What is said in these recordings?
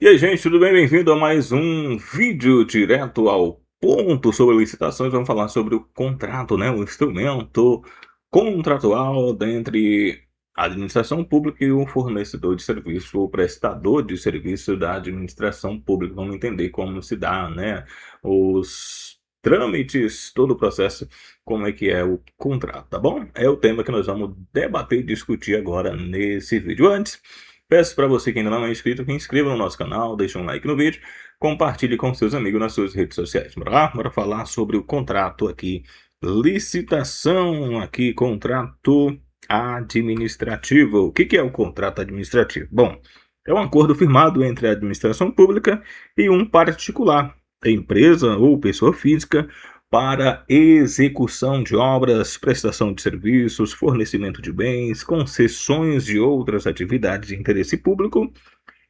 E aí, gente, tudo bem? Bem-vindo a mais um vídeo direto ao ponto sobre licitações. Vamos falar sobre o contrato, né? O instrumento contratual entre a administração pública e o fornecedor de serviço, o prestador de serviço da administração pública. Vamos entender como se dá, né? Os trâmites, todo o processo, como é que é o contrato, tá bom? É o tema que nós vamos debater e discutir agora nesse vídeo. Antes, peço para você que ainda não é inscrito, que inscreva no nosso canal, deixe um like no vídeo, compartilhe com seus amigos nas suas redes sociais. Bora lá? Bora falar sobre o contrato aqui. Licitação aqui, contrato administrativo. O que é o contrato administrativo? Bom, é um acordo firmado entre a administração pública e um particular, empresa ou pessoa física, para execução de obras, prestação de serviços, fornecimento de bens, concessões de outras atividades de interesse público,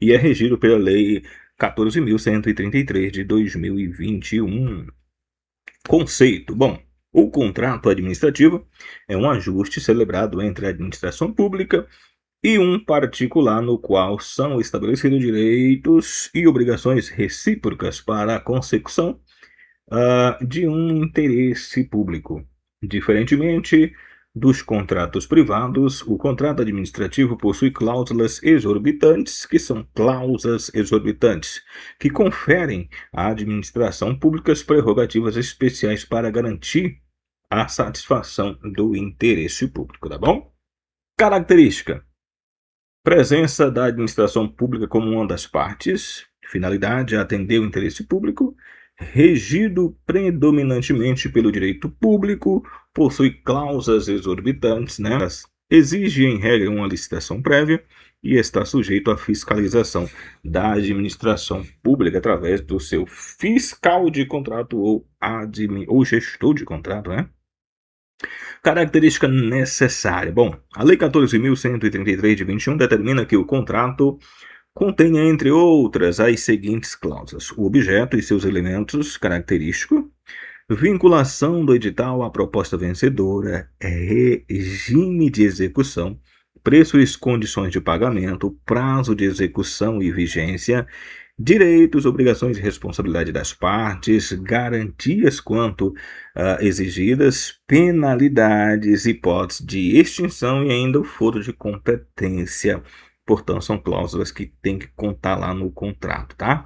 e é regido pela Lei 14.133 de 2021. Conceito: bom, o contrato administrativo é um ajuste celebrado entre a administração pública e um particular, no qual são estabelecidos direitos e obrigações recíprocas para a consecução de um interesse público. Diferentemente dos contratos privados, o contrato administrativo possui cláusulas exorbitantes, que são cláusulas exorbitantes, que conferem à administração pública as prerrogativas especiais para garantir a satisfação do interesse público, tá bom? Característica: presença da administração pública como uma das partes, finalidade: atender o interesse público, regido predominantemente pelo direito público, possui cláusulas exorbitantes, né? Exige, em regra, uma licitação prévia e está sujeito à fiscalização da administração pública através do seu fiscal de contrato ou gestor de contrato, né? Característica necessária. Bom, a Lei 14.133 de 21 determina que o contrato contenha, entre outras, as seguintes cláusulas: o objeto e seus elementos característicos, vinculação do edital à proposta vencedora, regime de execução, preços e condições de pagamento, prazo de execução e vigência, direitos, obrigações e responsabilidade das partes, garantias quanto exigidas, penalidades, hipóteses de extinção e ainda o foro de competência. Portanto, são cláusulas que tem que contar lá no contrato, tá?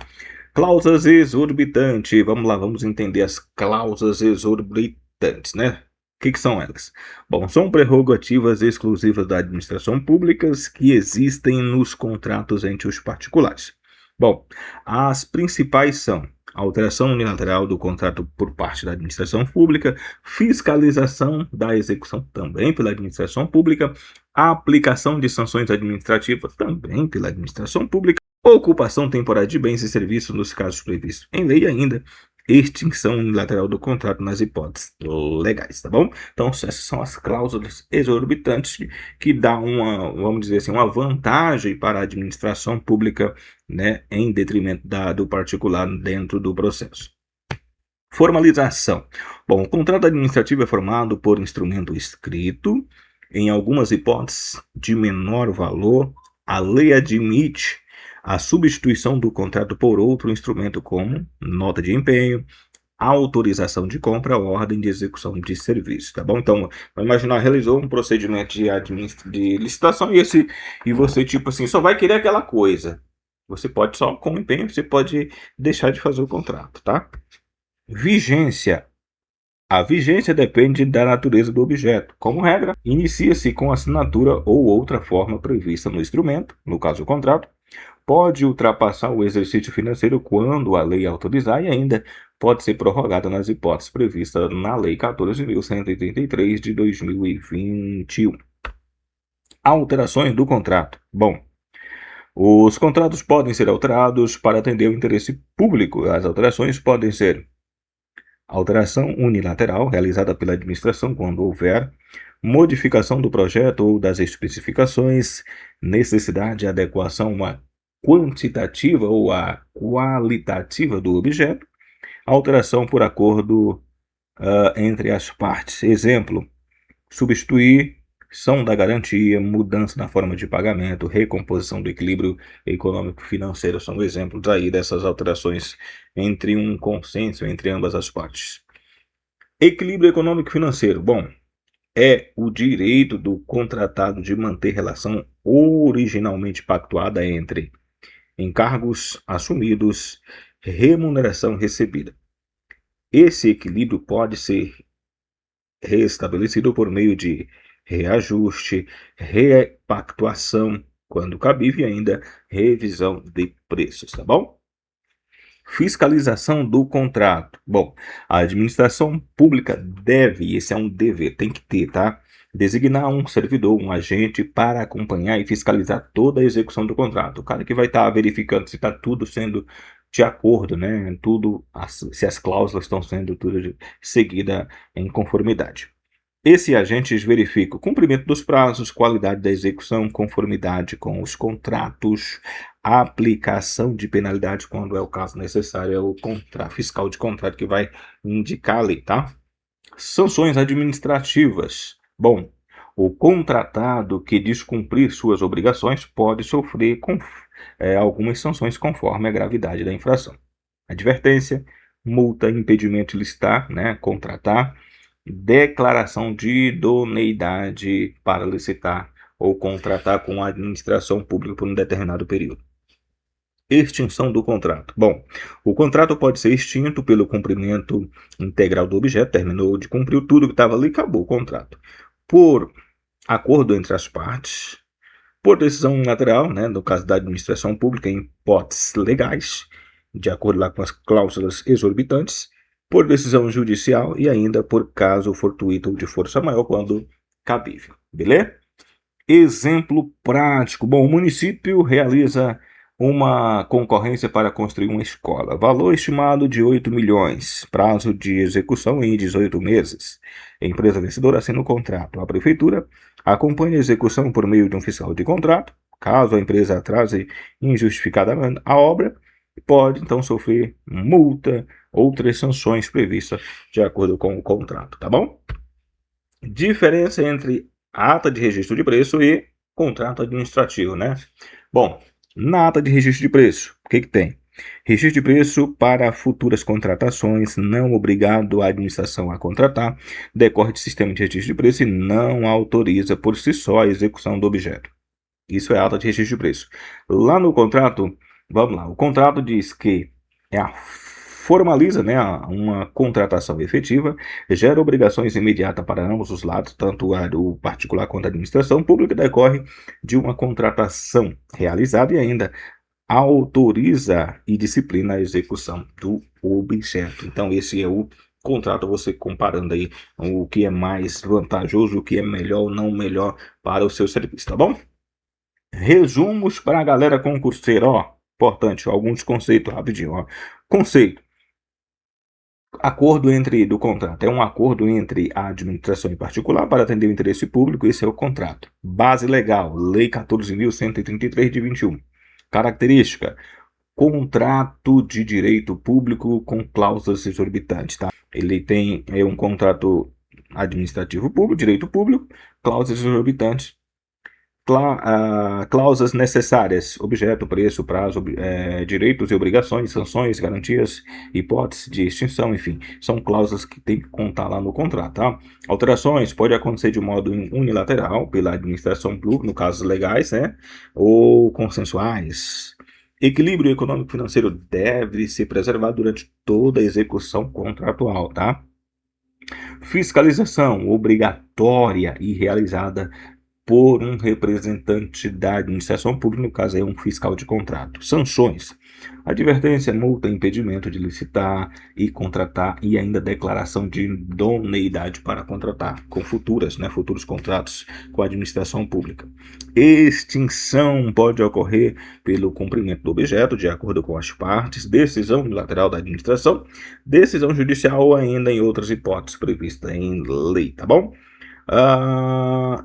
Cláusulas exorbitantes. Vamos lá, vamos entender as cláusulas exorbitantes, né? O que são elas? Bom, são prerrogativas exclusivas da administração pública que existem nos contratos entre os particulares. Bom, as principais são alteração unilateral do contrato por parte da administração pública, fiscalização da execução também pela administração pública, aplicação de sanções administrativas também pela administração pública, ocupação temporária de bens e serviços nos casos previstos em lei, ainda extinção unilateral do contrato nas hipóteses legais, tá bom? Então, essas são as cláusulas exorbitantes que dão uma, vamos dizer assim, uma vantagem para a administração pública, né, em detrimento do particular dentro do processo. Formalização. Bom, o contrato administrativo é formado por instrumento escrito. Em algumas hipóteses de menor valor, a lei admite a substituição do contrato por outro instrumento, como nota de empenho, autorização de compra, ordem de execução de serviço, tá bom? Então, vai imaginar, realizou um procedimento de licitação e você, tipo assim, só vai querer aquela coisa. Você pode só, com empenho, você pode deixar de fazer o contrato, tá? Vigência. A vigência depende da natureza do objeto. Como regra, inicia-se com assinatura ou outra forma prevista no instrumento, no caso o contrato, pode ultrapassar o exercício financeiro quando a lei autorizar e ainda pode ser prorrogada nas hipóteses previstas na Lei 14.133 de 2021. Alterações do contrato. Bom, os contratos podem ser alterados para atender o interesse público. As alterações podem ser alteração unilateral realizada pela administração quando houver modificação do projeto ou das especificações, necessidade de adequação a quantitativa ou a qualitativa do objeto, alteração por acordo entre as partes. Exemplo: substituir extinção da garantia, mudança na forma de pagamento, recomposição do equilíbrio econômico-financeiro são exemplos aí dessas alterações entre um consenso entre ambas as partes. Equilíbrio econômico-financeiro. Bom, é o direito do contratado de manter relação originalmente pactuada entre encargos assumidos, remuneração recebida. Esse equilíbrio pode ser restabelecido por meio de reajuste, repactuação, quando cabível, e ainda revisão de preços, tá bom? Fiscalização do contrato. Bom, a administração pública deve, esse é um dever, tem que ter, tá? Designar um servidor, um agente para acompanhar e fiscalizar toda a execução do contrato. O cara que vai estar verificando se está tudo sendo de acordo, né? Tudo, se as cláusulas estão sendo tudo seguida em conformidade. Esse agente verifica o cumprimento dos prazos, qualidade da execução, conformidade com os contratos, aplicação de penalidade quando é o caso necessário, é o fiscal de contrato que vai indicar ali, tá? Sanções administrativas. Bom, o contratado que descumprir suas obrigações pode sofrer algumas sanções conforme a gravidade da infração. Advertência, multa, impedimento de licitar, né, contratar, declaração de idoneidade para licitar ou contratar com a administração pública por um determinado período. Extinção do contrato. Bom, o contrato pode ser extinto pelo cumprimento integral do objeto, terminou de cumprir tudo que estava ali, acabou o contrato. Por acordo entre as partes, por decisão unilateral, né, no caso da administração pública, em hipóteses legais, de acordo lá com as cláusulas exorbitantes, por decisão judicial e ainda por caso fortuito ou de força maior, quando cabível. Beleza? Exemplo prático. Bom, o município realiza uma concorrência para construir uma escola. Valor estimado de 8 milhões. Prazo de execução em 18 meses. A empresa vencedora assina o contrato. A prefeitura acompanha a execução por meio de um fiscal de contrato. Caso a empresa atrase injustificadamente a obra, pode então sofrer multa, outras sanções previstas de acordo com o contrato, tá bom? Diferença entre ata de registro de preço e contrato administrativo, né? Bom, na ata de registro de preço, o que tem? Registro de preço para futuras contratações, não obrigado a administração a contratar, decorre de sistema de registro de preço e não autoriza por si só a execução do objeto. Isso é ata de registro de preço. Lá no contrato, vamos lá, o contrato diz que formaliza, né, uma contratação efetiva, gera obrigações imediatas para ambos os lados, tanto o particular quanto a administração pública, decorre de uma contratação realizada e ainda autoriza e disciplina a execução do objeto. Então, esse é o contrato, você comparando aí o que é mais vantajoso, o que é melhor ou não melhor para o seu serviço, tá bom? Resumos para a galera concurseira, ó. Importante, alguns conceitos rapidinho, ó. Conceito. Acordo do contrato. É um acordo entre a administração em particular para atender o interesse público, esse é o contrato. Base legal, Lei 14.133 de 21. Característica. Contrato de direito público com cláusulas exorbitantes, tá? Ele tem um contrato administrativo público, direito público, cláusulas exorbitantes. Cláusulas necessárias, objeto, preço, prazo, direitos e obrigações, sanções, garantias, hipótese de extinção, enfim, são cláusulas que tem que contar lá no contrato, tá? Alterações pode acontecer de modo unilateral pela administração pública, no caso legais, né, ou consensuais. Equilíbrio econômico-financeiro deve ser preservado durante toda a execução contratual, tá? Fiscalização obrigatória e realizada por um representante da administração pública, no caso é um fiscal de contrato. Sanções: advertência, multa, impedimento de licitar e contratar e ainda declaração de idoneidade para contratar com futuros contratos com a administração pública. Extinção pode ocorrer pelo cumprimento do objeto, de acordo com as partes, decisão unilateral da administração, decisão judicial ou ainda em outras hipóteses previstas em lei, tá bom?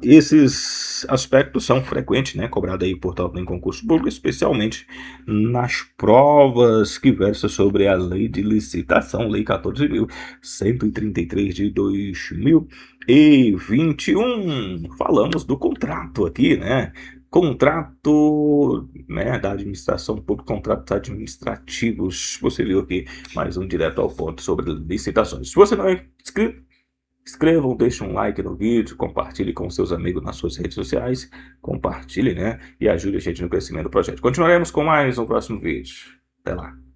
Esses aspectos são frequentes, né, cobrado aí, portanto, em concurso público, especialmente nas provas que versam sobre a Lei de Licitação, Lei 14.133 de 2021. Falamos do contrato aqui, né? Contrato, né, da administração pública, contratos administrativos. Você viu aqui mais um direto ao ponto sobre licitações. Se você não é inscrito, inscrevam, deixem um like no vídeo, compartilhe com seus amigos nas suas redes sociais, compartilhe, né, e ajude a gente no crescimento do projeto. Continuaremos com mais um próximo vídeo. Até lá.